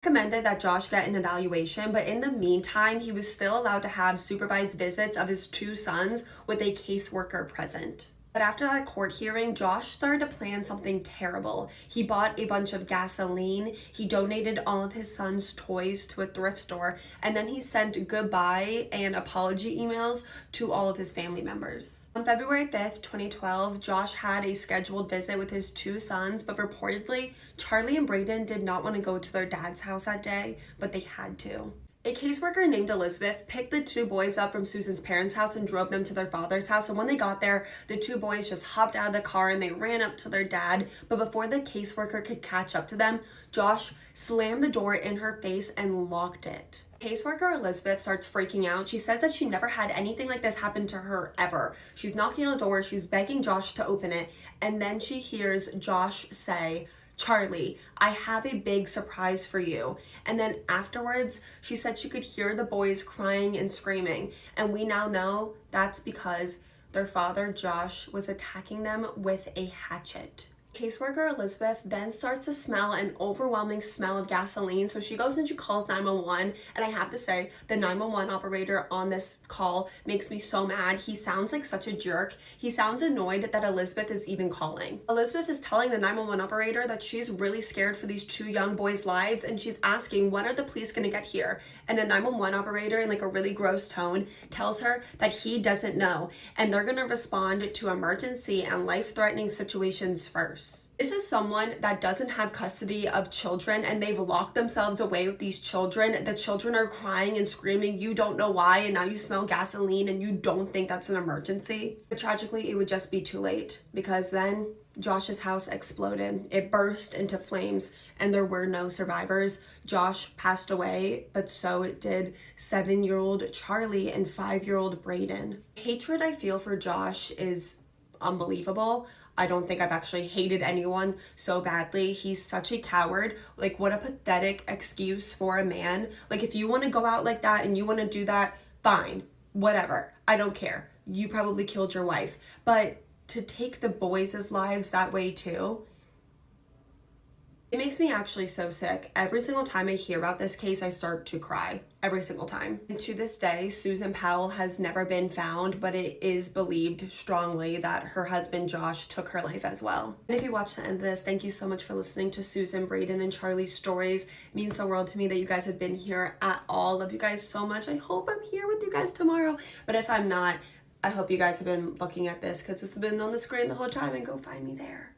Recommended that Josh get an evaluation, but in the meantime, he was still allowed to have supervised visits of his two sons with a caseworker present. But after that court hearing, Josh started to plan something terrible. He bought a bunch of gasoline, he donated all of his son's toys to a thrift store, and then he sent goodbye and apology emails to all of his family members. On February 5th, 2012, Josh had a scheduled visit with his two sons, but reportedly, Charlie and Brayden did not want to go to their dad's house that day, but they had to. A caseworker named Elizabeth picked the two boys up from Susan's parents' house and drove them to their father's house. And when they got there, the two boys just hopped out of the car and they ran up to their dad. But before the caseworker could catch up to them, Josh slammed the door in her face and locked it. Caseworker Elizabeth starts freaking out. She says that she never had anything like this happen to her ever. She's knocking on the door, she's begging Josh to open it, and then she hears Josh say, "Charlie, I have a big surprise for you." And then afterwards, she said she could hear the boys crying and screaming. And we now know that's because their father, Josh, was attacking them with a hatchet. Caseworker Elizabeth then starts to smell an overwhelming smell of gasoline, so she goes and she calls 911. And I have to say, the 911 operator on this call makes me so mad. He sounds like such a jerk. He sounds annoyed that Elizabeth is even calling. Elizabeth is telling the 911 operator that she's really scared for these two young boys' lives, and she's asking, when are the police gonna get here? And the 911 operator, in like a really gross tone, tells her that he doesn't know, and they're gonna respond to emergency and life-threatening situations first. This is someone that doesn't have custody of children, and they've locked themselves away with these children. The children are crying and screaming, you don't know why, and now you smell gasoline and you don't think that's an emergency. But tragically, it would just be too late, because then Josh's house exploded. It burst into flames and there were no survivors. Josh passed away, but so did 7-year-old Charlie and 5-year-old Brayden. Hatred I feel for Josh is unbelievable. I don't think I've actually hated anyone so badly. He's such a coward. Like, what a pathetic excuse for a man. Like, if you want to go out like that and you want to do that, fine, whatever. I don't care. You probably killed your wife. But to take the boys' lives that way too, it makes me actually so sick. Every single time I hear about this case, I start to cry. Every single time. And to this day, Susan Powell has never been found, but it is believed strongly that her husband Josh took her life as well. And if you watched the end of this, thank you so much for listening to Susan, Brayden, and Charlie's stories. It means the world to me that you guys have been here at all. Love you guys so much. I hope I'm here with you guys tomorrow. But if I'm not, I hope you guys have been looking at this, because this has been on the screen the whole time, and go find me there.